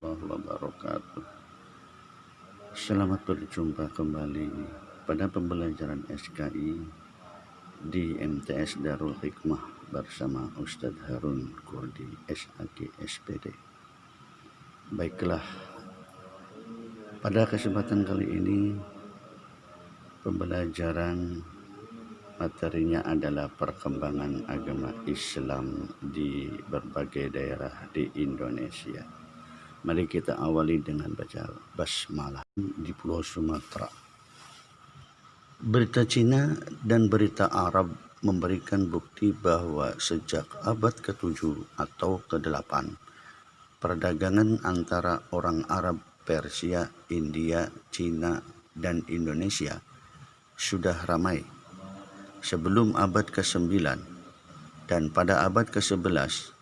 Wabarakatuh. Selamat berjumpa kembali pada pembelajaran SKI di MTS Darul Hikmah bersama Ustadz Harun Kurdi SAG SPD. Baiklah, pada kesempatan kali ini pembelajaran materinya adalah perkembangan agama Islam di berbagai daerah di Indonesia. Mari kita awali dengan baca basmalah di Pulau Sumatera. Berita Cina dan berita Arab memberikan bukti bahwa sejak abad ke-7 atau ke-8, perdagangan antara orang Arab, Persia, India, Cina, dan Indonesia sudah ramai. Sebelum abad ke-9 dan pada abad ke-11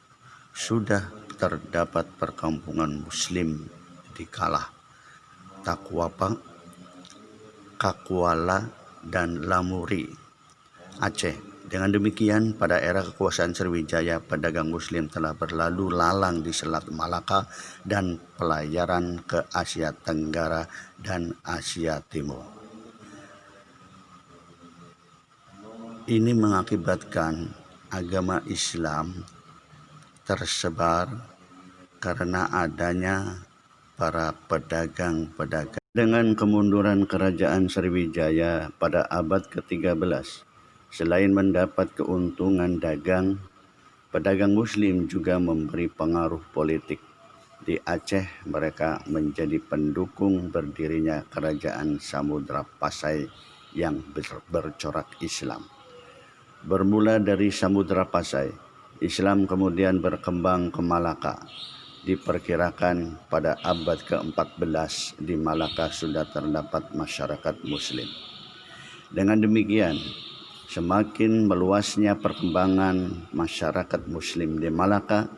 sudah terdapat perkampungan Muslim di Kalah, Takwapa, Kakuala, dan Lamuri, Aceh. Dengan demikian, pada era kekuasaan Sriwijaya, pedagang Muslim telah berlalu lalang di Selat Malaka dan pelayaran ke Asia Tenggara dan Asia Timur. Ini mengakibatkan agama Islam tersebar karena adanya para pedagang-pedagang. Dengan kemunduran kerajaan Sriwijaya pada abad ke-13, selain mendapat keuntungan dagang, pedagang Muslim juga memberi pengaruh politik. Di Aceh, mereka menjadi pendukung berdirinya kerajaan Samudra Pasai yang bercorak Islam. Bermula dari Samudra Pasai, Islam kemudian berkembang ke Malaka. Diperkirakan pada abad ke-14 di Malaka sudah terdapat masyarakat Muslim. Dengan demikian, semakin meluasnya perkembangan masyarakat Muslim di Malaka,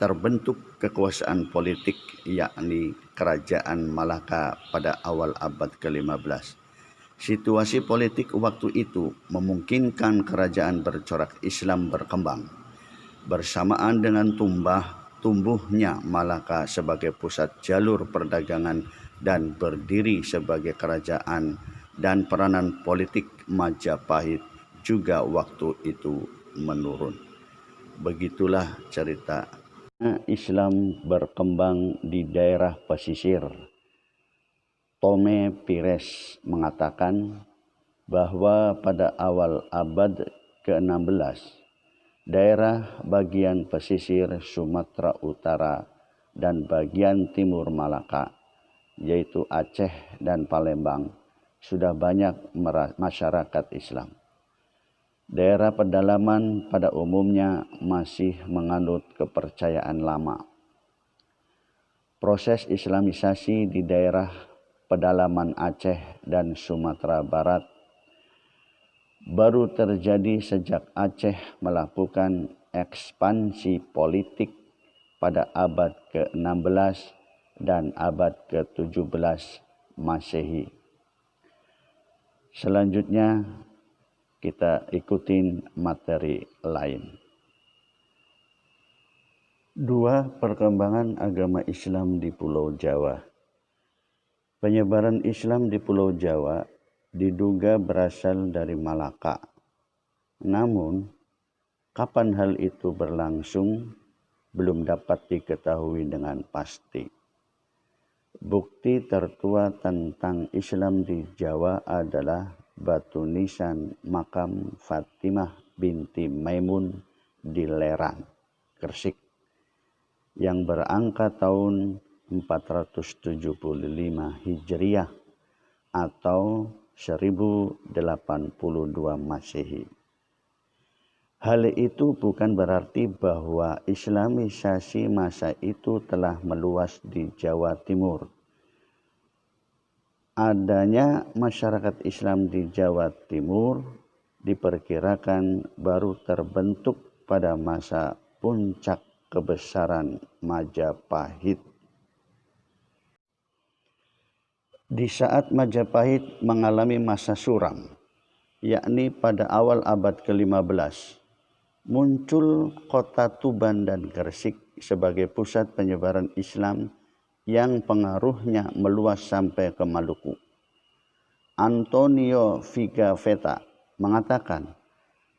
terbentuk kekuasaan politik yakni Kerajaan Malaka pada awal abad ke-15. Situasi politik waktu itu memungkinkan kerajaan bercorak Islam berkembang. Bersamaan dengan tumbuhnya Malaka sebagai pusat jalur perdagangan dan berdiri sebagai kerajaan, dan peranan politik Majapahit juga waktu itu menurun. Begitulah cerita Islam berkembang di daerah pesisir. Tome Pires mengatakan bahwa pada awal abad ke-16, daerah bagian pesisir Sumatera Utara dan bagian timur Malaka, yaitu Aceh dan Palembang, sudah banyak masyarakat Islam. Daerah pedalaman pada umumnya masih menganut kepercayaan lama. Proses Islamisasi di daerah pedalaman Aceh dan Sumatera Barat baru terjadi sejak Aceh melakukan ekspansi politik pada abad ke-16 dan abad ke-17 Masehi. Selanjutnya kita ikutin materi lain. 2. Perkembangan agama Islam di Pulau Jawa. Penyebaran Islam di Pulau Jawa diduga berasal dari Malaka. Namun, kapan hal itu berlangsung belum dapat diketahui dengan pasti. Bukti tertua tentang Islam di Jawa adalah batu nisan makam Fatimah binti Maimun di Lerang, Gresik, yang berangka tahun 475 Hijriah atau 1082 Masehi. Hal itu bukan berarti bahwa Islamisasi masa itu telah meluas di Jawa Timur. Adanya masyarakat Islam di Jawa Timur diperkirakan baru terbentuk pada masa puncak kebesaran Majapahit. Di saat Majapahit mengalami masa suram, yakni pada awal abad ke-15, muncul kota Tuban dan Gresik sebagai pusat penyebaran Islam yang pengaruhnya meluas sampai ke Maluku. Antonio Pigafetta mengatakan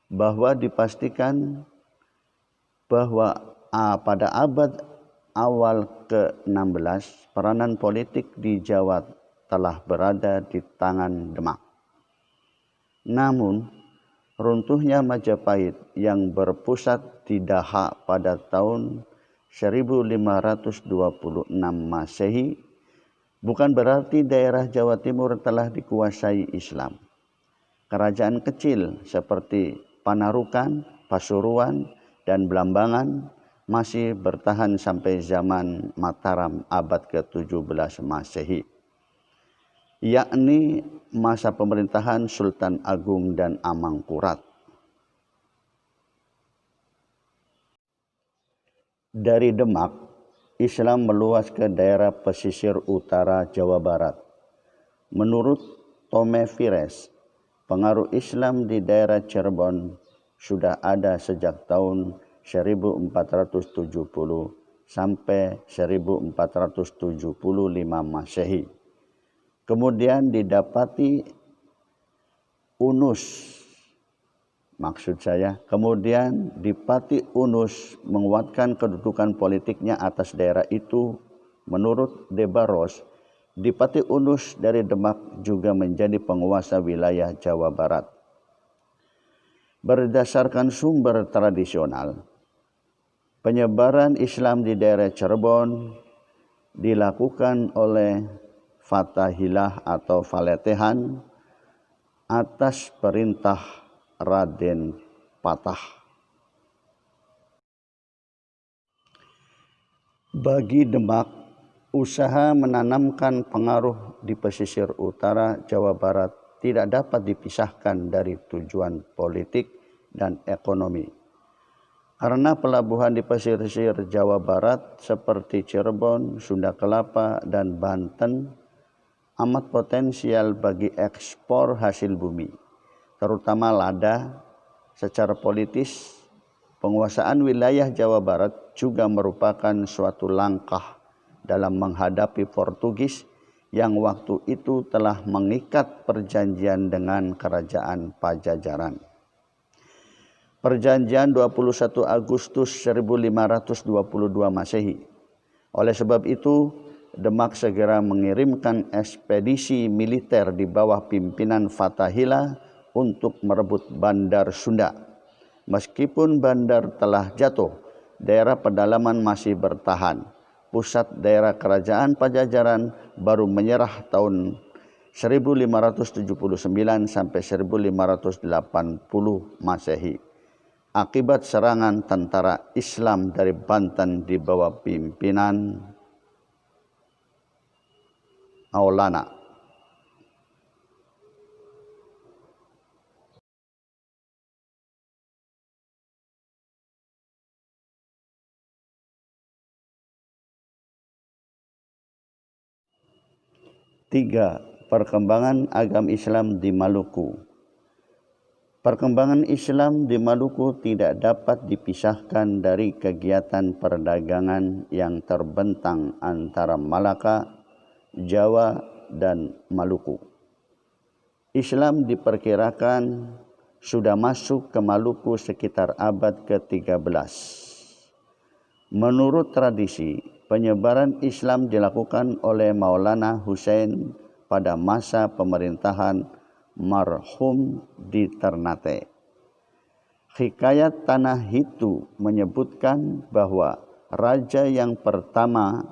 bahwa dipastikan bahwa pada abad awal ke-16 peranan politik di Jawa telah berada di tangan Demak. Namun runtuhnya Majapahit yang berpusat di Daha pada tahun 1526 Masehi bukan berarti daerah Jawa Timur telah dikuasai Islam. Kerajaan kecil seperti Panarukan, Pasuruan, dan Blambangan masih bertahan sampai zaman Mataram abad ke-17 Masehi, yakni masa pemerintahan Sultan Agung dan Amangkurat. Dari Demak, Islam meluas ke daerah pesisir utara Jawa Barat. Menurut Tome Pires, pengaruh Islam di daerah Cirebon sudah ada sejak tahun 1470 sampai 1475 Masehi. Kemudian didapati Dipati Unus menguatkan kedudukan politiknya atas daerah itu. Menurut De Barros, Dipati Unus dari Demak juga menjadi penguasa wilayah Jawa Barat. Berdasarkan sumber tradisional, penyebaran Islam di daerah Cirebon dilakukan oleh Fatahilah atau Faletehan atas perintah Raden Patah. Bagi Demak, usaha menanamkan pengaruh di pesisir utara Jawa Barat tidak dapat dipisahkan dari tujuan politik dan ekonomi. Karena pelabuhan di pesisir Jawa Barat seperti Cirebon, Sunda Kelapa, dan Banten amat potensial bagi ekspor hasil bumi, terutama lada. Secara politis, penguasaan wilayah Jawa Barat juga merupakan suatu langkah dalam menghadapi Portugis yang waktu itu telah mengikat perjanjian dengan kerajaan Pajajaran. Perjanjian 21 Agustus 1522 Masehi. Oleh sebab itu, Demak segera mengirimkan ekspedisi militer di bawah pimpinan Fatahillah untuk merebut Bandar Sunda. Meskipun bandar telah jatuh, daerah pedalaman masih bertahan. Pusat daerah kerajaan Pajajaran baru menyerah tahun 1579 sampai 1580 Masehi akibat serangan tentara Islam dari Banten di bawah pimpinan Maulana. Tiga, perkembangan agama Islam di Maluku. Perkembangan Islam di Maluku tidak dapat dipisahkan dari kegiatan perdagangan yang terbentang antara Malaka, Jawa, dan Maluku. Islam diperkirakan sudah masuk ke Maluku sekitar abad ke-13. Menurut tradisi, penyebaran Islam dilakukan oleh Maulana Hussein pada masa pemerintahan marhum di Ternate. Hikayat Tanah Hitu menyebutkan bahwa raja yang pertama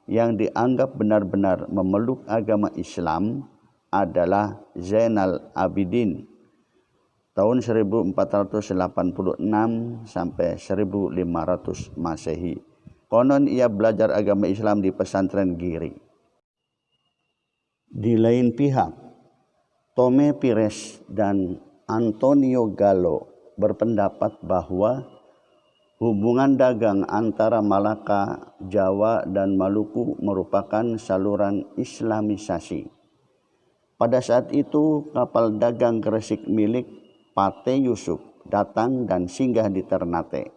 yang dianggap benar-benar memeluk agama Islam adalah Zainal Abidin tahun 1486 sampai 1500 Masehi. Konon ia belajar agama Islam di pesantren Giri. Di lain pihak, Tome Pires dan Antonio Gallo berpendapat bahwa hubungan dagang antara Malaka, Jawa, dan Maluku merupakan saluran Islamisasi. Pada saat itu, kapal dagang Gresik milik Pate Yusuf datang dan singgah di Ternate.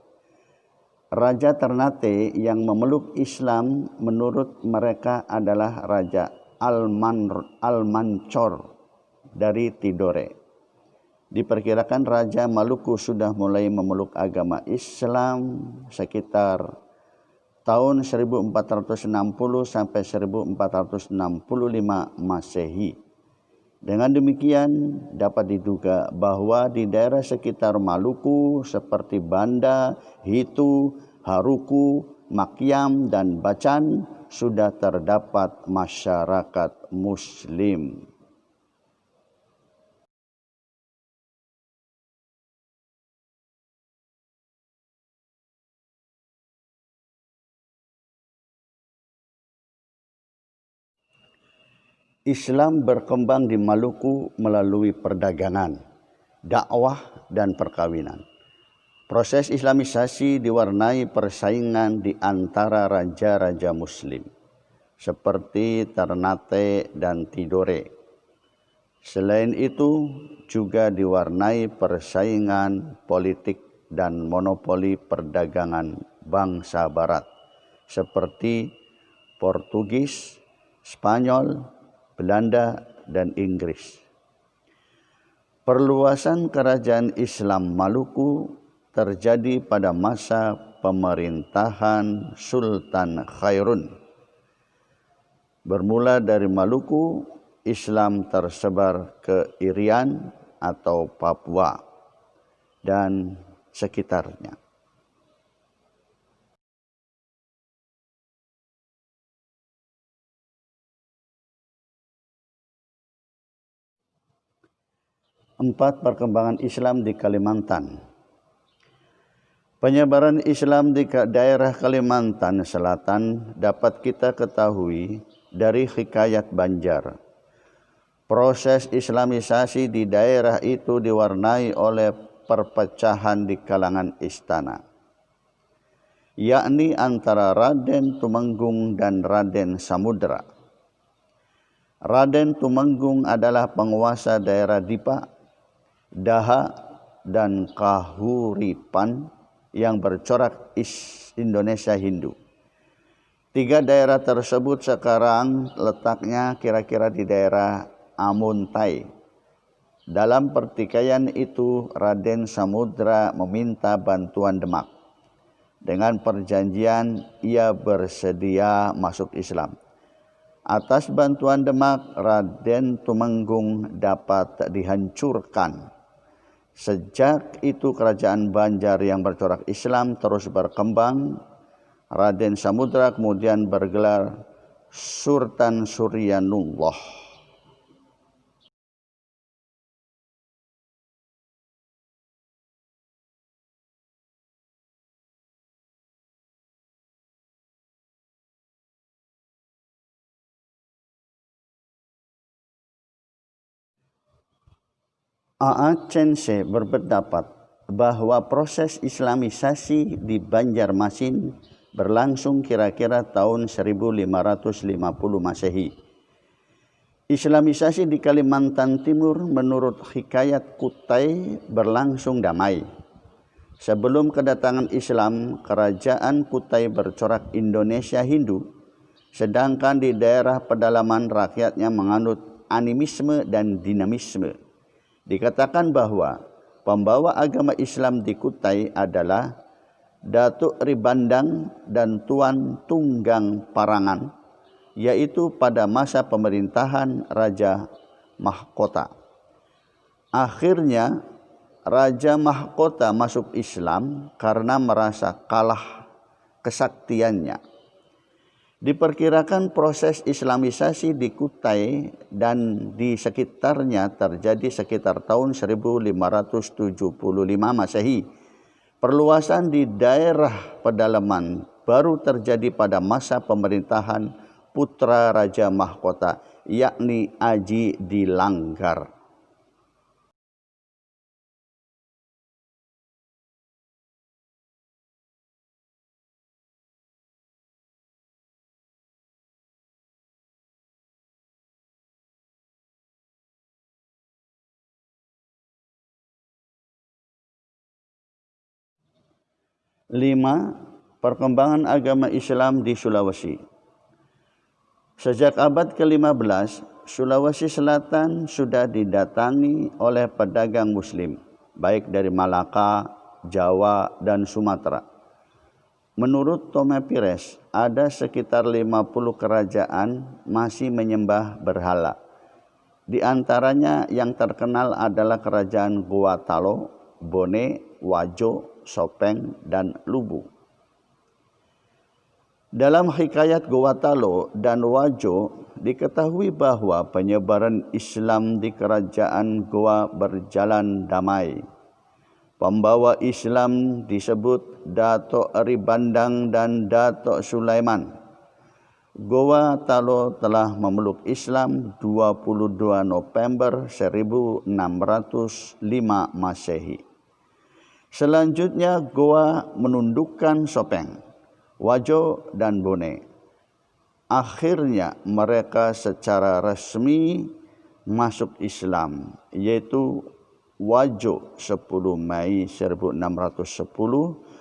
Raja Ternate yang memeluk Islam menurut mereka adalah Raja Al-Mancor dari Tidore. Diperkirakan Raja Maluku sudah mulai memeluk agama Islam sekitar tahun 1460 sampai 1465 Masehi. Dengan demikian dapat diduga bahwa di daerah sekitar Maluku seperti Banda, Hitu, Haruku, Makiam, dan Bacan sudah terdapat masyarakat Muslim. Islam berkembang di Maluku melalui perdagangan, dakwah, dan perkawinan. Proses Islamisasi diwarnai persaingan di antara raja-raja Muslim, seperti Ternate dan Tidore. Selain itu, juga diwarnai persaingan politik dan monopoli perdagangan bangsa Barat, seperti Portugis, Spanyol, Belanda, dan Inggris. Perluasan kerajaan Islam Maluku terjadi pada masa pemerintahan Sultan Khairun. Bermula dari Maluku, Islam tersebar ke Irian atau Papua dan sekitarnya. Empat, perkembangan Islam di Kalimantan. Penyebaran Islam di daerah Kalimantan Selatan dapat kita ketahui dari hikayat Banjar. Proses Islamisasi di daerah itu diwarnai oleh perpecahan di kalangan istana, yakni antara Raden Tumenggung dan Raden Samudra. Raden Tumenggung adalah penguasa daerah Dipa, Daha, dan Kahuripan yang bercorak Indonesia Hindu. Tiga daerah tersebut sekarang letaknya kira-kira di daerah Amuntai. Dalam pertikaian itu, Raden Samudra meminta bantuan Demak. Dengan perjanjian, ia bersedia masuk Islam. Atas bantuan Demak, Raden Tumenggung dapat dihancurkan. Sejak itu kerajaan Banjar yang bercorak Islam terus berkembang. Raden Samudra kemudian bergelar Sultan Suryanullah. A.A. Chense berpendapat bahwa proses Islamisasi di Banjarmasin berlangsung kira-kira tahun 1550 Masehi. Islamisasi di Kalimantan Timur menurut hikayat Kutai berlangsung damai. Sebelum kedatangan Islam, kerajaan Kutai bercorak Indonesia Hindu, sedangkan di daerah pedalaman rakyatnya menganut animisme dan dinamisme. Dikatakan bahwa pembawa agama Islam di Kutai adalah Datuk Ribandang dan Tuan Tunggang Parangan, yaitu pada masa pemerintahan Raja Mahkota. Akhirnya Raja Mahkota masuk Islam karena merasa kalah kesaktiannya. Diperkirakan proses Islamisasi di Kutai dan di sekitarnya terjadi sekitar tahun 1575 Masehi. Perluasan di daerah pedalaman baru terjadi pada masa pemerintahan putra Raja Mahkota, yakni Aji Dilanggar. Lima, Perkembangan agama Islam di Sulawesi. Sejak abad ke-15, Sulawesi Selatan sudah didatangi oleh pedagang Muslim, baik dari Malaka, Jawa, dan Sumatera. Menurut Tome Pires, ada sekitar 50 kerajaan masih menyembah berhala. Di antaranya yang terkenal adalah kerajaan Gowatalo, Bone, Wajo, Sopeng, dan Lubu. Dalam hikayat Gowatalo dan Wajo diketahui bahwa penyebaran Islam di kerajaan Goa berjalan damai. Pembawa Islam disebut Dato' Ribandang dan Dato' Sulaiman. Gowatalo telah memeluk Islam 22 November 1605 Masehi. Selanjutnya Goa menundukkan Sopeng, Wajo, dan Bone. Akhirnya mereka secara resmi masuk Islam, yaitu Wajo 10 Mei 1610,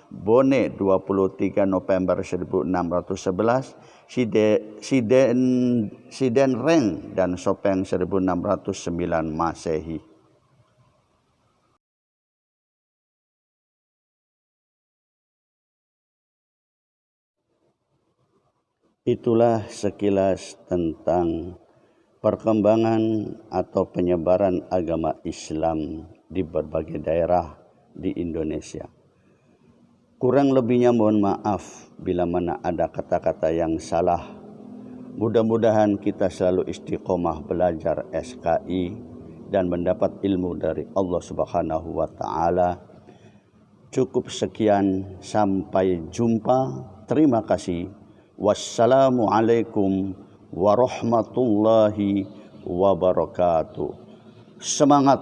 Bone 23 November 1611, Siden Reng dan Sopeng 1609 Masehi. Itulah sekilas tentang perkembangan atau penyebaran agama Islam di berbagai daerah di Indonesia. Kurang lebihnya mohon maaf bila mana ada kata-kata yang salah. Mudah-mudahan kita selalu istiqomah belajar SKI dan mendapat ilmu dari Allah Subhanahu wa taala. Cukup sekian, sampai jumpa. Terima kasih. Wassalamualaikum warahmatullahi wabarakatuh. Semangat